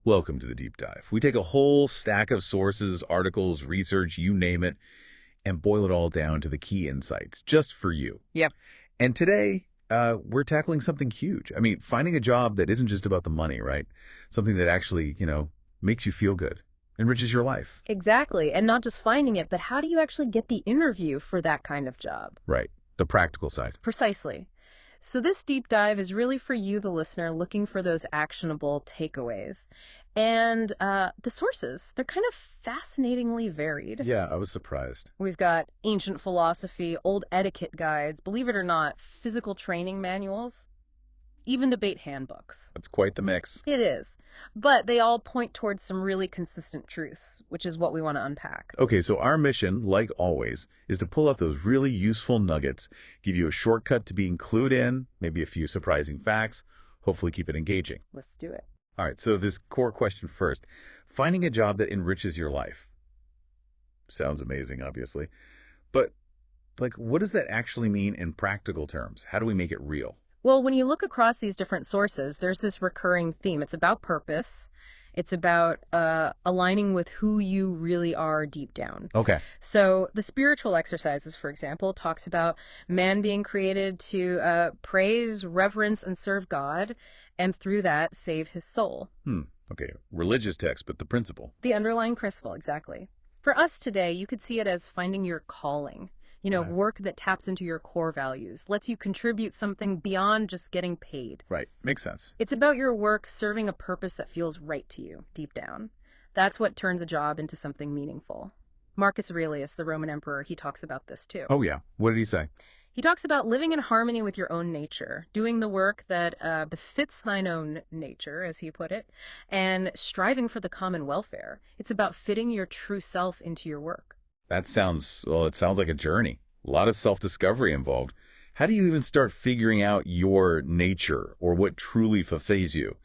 Welcome to the deep dive. We take a whole stack of sources, articles, research, you name it, and boil it all down to the key insights just for you. Yep. And today, we're tackling something huge. I mean, finding a job that isn't just about the money, right? Something that actually, makes you feel good, enriches your life. Exactly. And not just finding it, but how do you actually get the interview for that kind of job? Right. The practical side. Precisely. So this deep dive is really for you, the listener, looking for those actionable takeaways. And the sources, they're kind of fascinatingly varied. Yeah, I was surprised. We've got ancient philosophy, old etiquette guides, believe it or not, physical training manuals, even debate handbooks. That's quite the mix. It is. But they all point towards some really consistent truths, which is what we want to unpack. Okay, so our mission, like always, is to pull out those really useful nuggets, give you a shortcut to being clued in, maybe a few surprising facts, hopefully keep it engaging. Let's do it. All right, so this core question first. Finding a job that enriches your life. Sounds amazing, obviously. But, what does that actually mean in practical terms? How do we make it real? Well, when you look across these different sources, there's this recurring theme. It's about purpose. It's about aligning with who you really are deep down. Okay. So the spiritual exercises, for example, talks about man being created to praise, reverence, and serve God, and through that, save his soul. Okay. Religious text, but the principle. The underlying principle, exactly. For us today, you could see it as finding your calling. Work that taps into your core values, lets you contribute something beyond just getting paid. Right. Makes sense. It's about your work serving a purpose that feels right to you, deep down. That's what turns a job into something meaningful. Marcus Aurelius, the Roman emperor, he talks about this too. Oh, yeah. What did he say? He talks about living in harmony with your own nature, doing the work that befits thine own nature, as he put it, and striving for the common welfare. It's about fitting your true self into your work. It sounds like a journey. A lot of self-discovery involved. How do you even start figuring out your nature or what truly fulfills you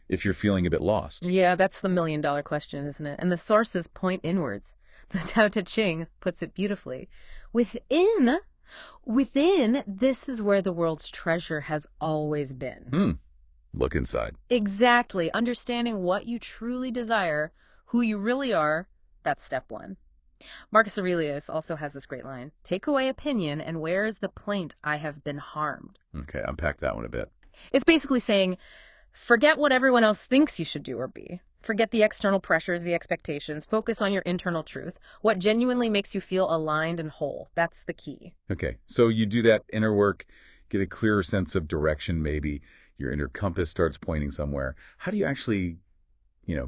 if you're feeling a bit lost? Yeah, that's the million-dollar question, isn't it? And the sources point inwards. The Tao Te Ching puts it beautifully. Within, this is where the world's treasure has always been. Look inside. Exactly. Understanding what you truly desire, who you really are, that's step one. Marcus Aurelius also has this great line, "Take away opinion, and where is the plaint I have been harmed?" Okay, unpack that one a bit. It's basically saying, forget what everyone else thinks you should do or be. Forget the external pressures, the expectations. Focus on your internal truth. What genuinely makes you feel aligned and whole. That's the key. Okay, so you do that inner work, get a clearer sense of direction maybe. Your inner compass starts pointing somewhere. How do you actually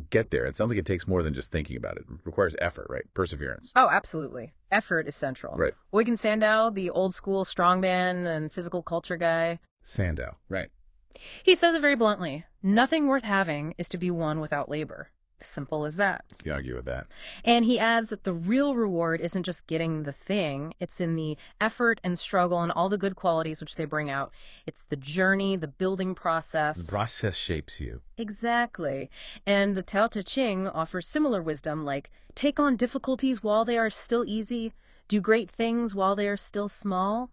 get there? It sounds like it takes more than just thinking about it. It requires effort, right? Perseverance. Oh, absolutely. Effort is central. Right. Eugen Sandow, the old school strongman and physical culture guy. Sandow. Right. He says it very bluntly. Nothing worth having is to be won without labor. Simple as that. You argue with that. And he adds that the real reward isn't just getting the thing. It's in the effort and struggle and all the good qualities which they bring out. It's the journey, the building process. The process shapes you. Exactly. And the Tao Te Ching offers similar wisdom, like take on difficulties while they are still easy, do great things while they are still small.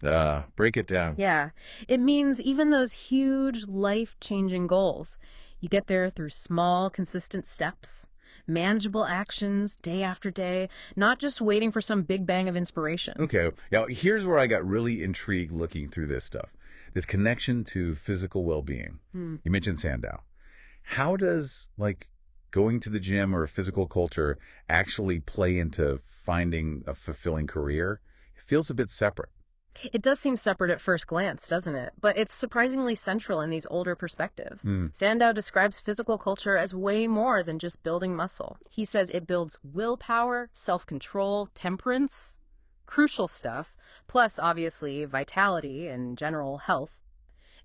Break it down. Yeah. It means even those huge life-changing goals, you get there through small, consistent steps, manageable actions day after day, not just waiting for some big bang of inspiration. Okay. Now, here's where I got really intrigued looking through this stuff. This connection to physical well-being. You mentioned Sandow. How does, going to the gym or a physical culture actually play into finding a fulfilling career? It feels a bit separate. It does seem separate at first glance, doesn't it? But it's surprisingly central in these older perspectives. Sandow describes physical culture as way more than just building muscle. He says it builds willpower, self-control, temperance, crucial stuff, plus, obviously, vitality and general health.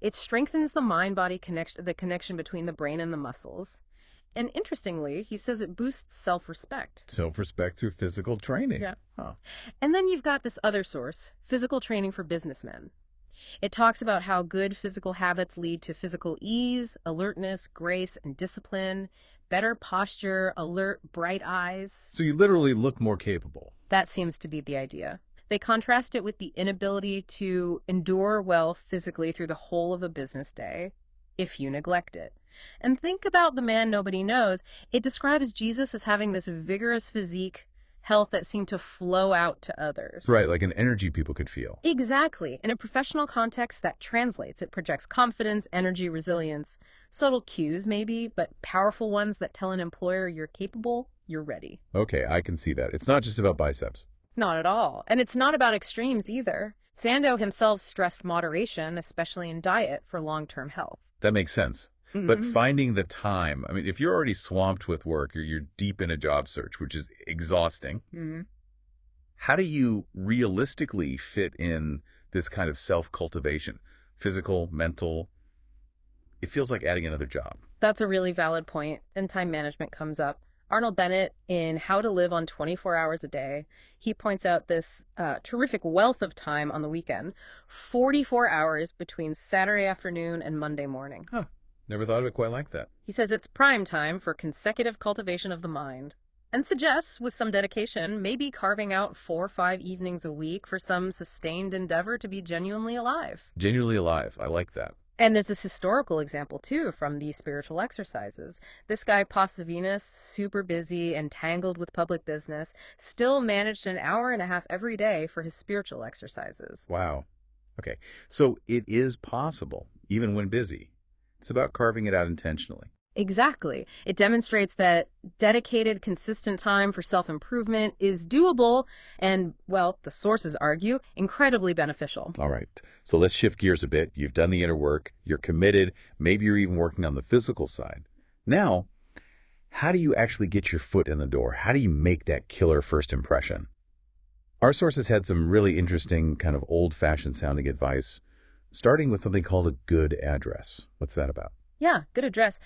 It strengthens the mind-body connection, the connection between the brain and the muscles. And interestingly, he says it boosts self-respect. Self-respect through physical training. Yeah. Huh. And then you've got this other source, physical training for businessmen. It talks about how good physical habits lead to physical ease, alertness, grace, and discipline, better posture, alert, bright eyes. So you literally look more capable. That seems to be the idea. They contrast it with the inability to endure well physically through the whole of a business day if you neglect it. And think about The Man Nobody Knows. It describes Jesus as having this vigorous physique, health that seemed to flow out to others. Right, like an energy people could feel. Exactly. In a professional context, that translates. It projects confidence, energy, resilience. Subtle cues, maybe, but powerful ones that tell an employer you're capable, you're ready. Okay, I can see that. It's not just about biceps. Not at all. And it's not about extremes either. Sandow himself stressed moderation, especially in diet, for long-term health. That makes sense. But finding the time, I mean, if you're already swamped with work or you're deep in a job search, which is exhausting, how do you realistically fit in this kind of self-cultivation? Physical, mental? It feels like adding another job. That's a really valid point, and time management comes up. Arnold Bennett, in How to Live on 24 Hours a Day, he points out this terrific wealth of time on the weekend, 44 hours between Saturday afternoon and Monday morning. Huh. Never thought of it quite like that. He says it's prime time for consecutive cultivation of the mind, and suggests, with some dedication, maybe carving out 4 or 5 evenings a week for some sustained endeavor to be genuinely alive. Genuinely alive. I like that. And there's this historical example, too, from these spiritual exercises. This guy, Pasavinus, super busy and tangled with public business, still managed an hour and a half every day for his spiritual exercises. Wow. Okay. So it is possible, even when busy. It's about carving it out intentionally. Exactly. It demonstrates that dedicated, consistent time for self-improvement is doable and, well, the sources argue, incredibly beneficial. All right. So let's shift gears a bit. You've done the inner work. You're committed. Maybe you're even working on the physical side. Now, how do you actually get your foot in the door? How do you make that killer first impression? Our sources had some really interesting kind of old-fashioned sounding advice, starting with something called a good address. What's that about? Yeah, good address.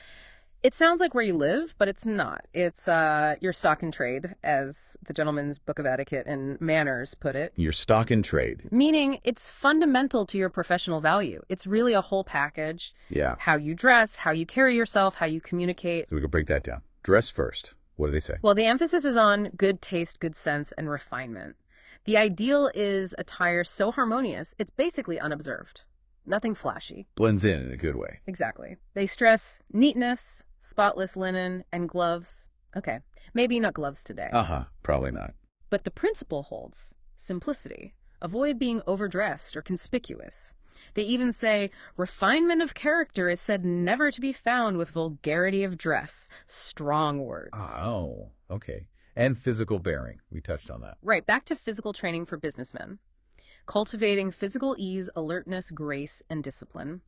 It sounds like where you live, but it's not. It's your stock in trade, as the Gentleman's Book of Etiquette and Manners put it. Your stock in trade. Meaning it's fundamental to your professional value. It's really a whole package. Yeah. How you dress, how you carry yourself, how you communicate. So we can break that down. Dress first. What do they say? Well, the emphasis is on good taste, good sense, and refinement. The ideal is attire so harmonious, it's basically unobserved. Nothing flashy. Blends in a good way. Exactly. They stress neatness, spotless linen, and gloves. Okay, maybe not gloves today. Probably not. But the principle holds. Simplicity. Avoid being overdressed or conspicuous. They even say, refinement of character is said never to be found with vulgarity of dress. Strong words. Oh, okay. And physical bearing. We touched on that. Right, back to physical training for businessmen. Cultivating physical ease, alertness, grace, and discipline.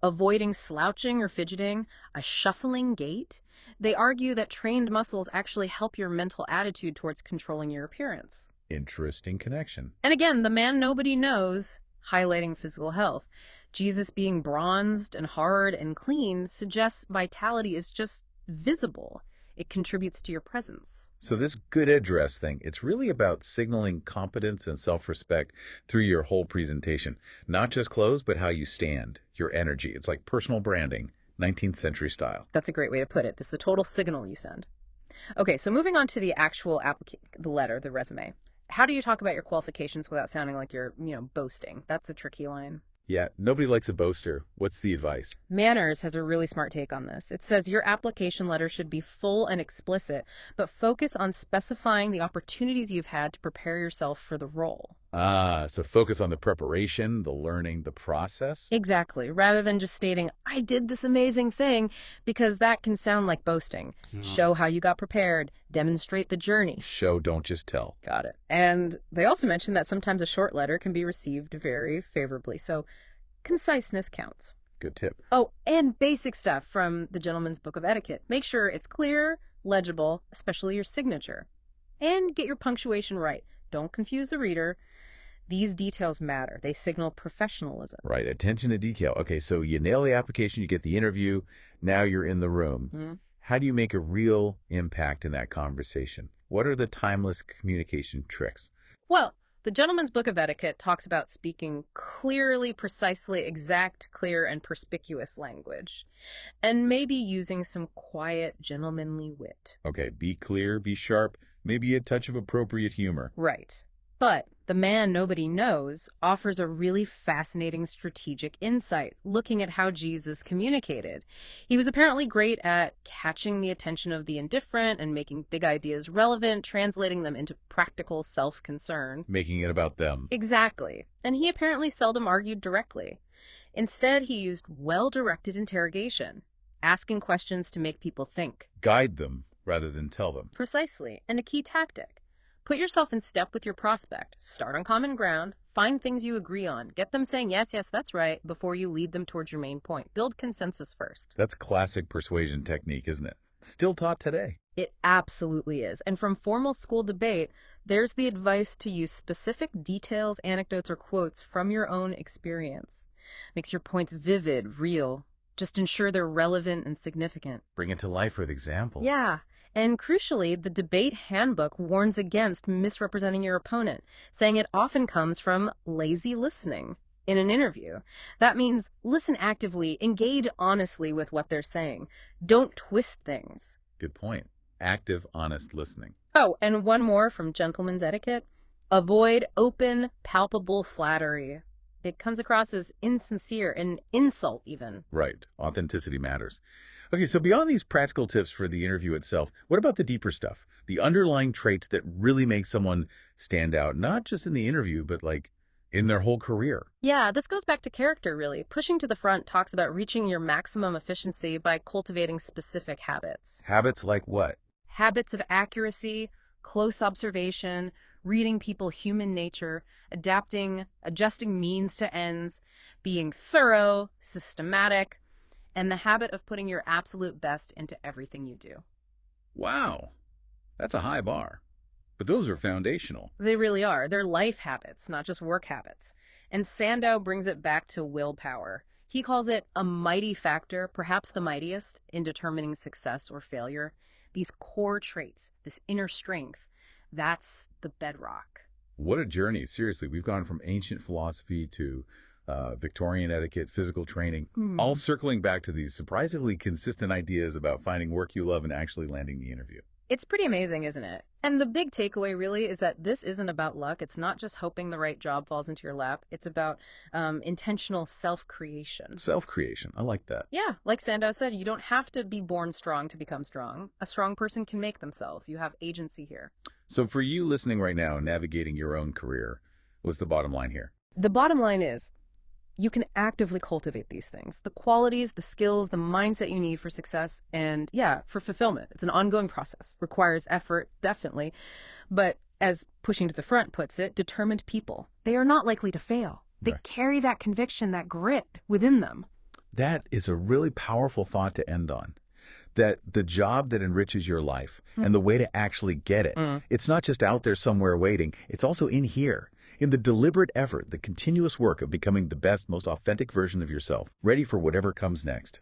Avoiding slouching or fidgeting, a shuffling gait. They argue that trained muscles actually help your mental attitude towards controlling your appearance. Interesting connection. And again, The Man Nobody Knows, highlighting physical health. Jesus being bronzed and hard and clean suggests vitality is just visible. It contributes to your presence. So this good address thing, it's really about signaling competence and self-respect through your whole presentation. Not just clothes, but how you stand, your energy. It's like personal branding, 19th century style. That's a great way to put it. This is the total signal you send. Okay, so moving on to the actual the letter, the resume. How do you talk about your qualifications without sounding like you're, boasting? That's a tricky line. Yeah, nobody likes a boaster. What's the advice? Manners has a really smart take on this. It says your application letter should be full and explicit, but focus on specifying the opportunities you've had to prepare yourself for the role. So focus on the preparation, the learning, the process? Exactly, rather than just stating, I did this amazing thing, because that can sound like boasting. Show how you got prepared, demonstrate the journey. Show, don't just tell. Got it. And they also mentioned that sometimes a short letter can be received very favorably, so conciseness counts. Good tip. Oh, and basic stuff from the Gentleman's Book of Etiquette. Make sure it's clear, legible, especially your signature. And get your punctuation right. Don't confuse the reader. These details matter. They signal professionalism. Right. Attention to detail. Okay, so you nail the application, you get the interview, now you're in the room. How do you make a real impact in that conversation? What are the timeless communication tricks? Well, the Gentleman's Book of Etiquette talks about speaking clearly, precisely, exact, clear, and perspicuous language. And maybe using some quiet, gentlemanly wit. Okay, be clear, be sharp, maybe a touch of appropriate humor. Right. But The Man Nobody Knows offers a really fascinating strategic insight, looking at how Jesus communicated. He was apparently great at catching the attention of the indifferent and making big ideas relevant, translating them into practical self-concern. Making it about them. Exactly. And he apparently seldom argued directly. Instead, he used well-directed interrogation, asking questions to make people think. Guide them rather than tell them. Precisely. And a key tactic. Put yourself in step with your prospect. Start on common ground. Find things you agree on. Get them saying, yes, yes, that's right, before you lead them towards your main point. Build consensus first. That's classic persuasion technique, isn't it? Still taught today. It absolutely is. And from formal school debate, there's the advice to use specific details, anecdotes, or quotes from your own experience. Makes your points vivid, real. Just ensure they're relevant and significant. Bring it to life with examples. Yeah. And crucially, the debate handbook warns against misrepresenting your opponent, saying it often comes from lazy listening in an interview. That means listen actively, engage honestly with what they're saying. Don't twist things. Good point. Active, honest listening. Oh, and one more from Gentleman's Etiquette. Avoid open, palpable flattery. It comes across as insincere, an insult even. Right. Authenticity matters. Okay, so beyond these practical tips for the interview itself, what about the deeper stuff? The underlying traits that really make someone stand out, not just in the interview, but like in their whole career. Yeah, this goes back to character, really. Pushing to the front talks about reaching your maximum efficiency by cultivating specific habits. Habits like what? Habits of accuracy, close observation, reading people human nature, adjusting means to ends, being thorough, systematic, and the habit of putting your absolute best into everything you do. Wow, that's a high bar. But those are foundational. They really are. They're life habits, not just work habits. And Sandow brings it back to willpower. He calls it a mighty factor, perhaps the mightiest, in determining success or failure. These core traits, this inner strength, that's the bedrock. What a journey. Seriously, we've gone from ancient philosophy to Victorian etiquette, physical training, all circling back to these surprisingly consistent ideas about finding work you love and actually landing the interview. It's pretty amazing, isn't it? And the big takeaway really is that this isn't about luck. It's not just hoping the right job falls into your lap. It's about intentional self-creation. Self-creation. I like that. Yeah, like Sandow said, you don't have to be born strong to become strong. A strong person can make themselves. You have agency here. So for you listening right now, navigating your own career, what's the bottom line here? The bottom line is you can actively cultivate these things, the qualities, the skills, the mindset you need for success and, yeah, for fulfillment. It's an ongoing process, requires effort, definitely. But as Pushing to the Front puts it, determined people, they are not likely to fail. They carry that conviction, that grit within them. That is a really powerful thought to end on. That the job that enriches your life and the way to actually get it, it's not just out there somewhere waiting, it's also in here. In the deliberate effort, the continuous work of becoming the best, most authentic version of yourself, ready for whatever comes next.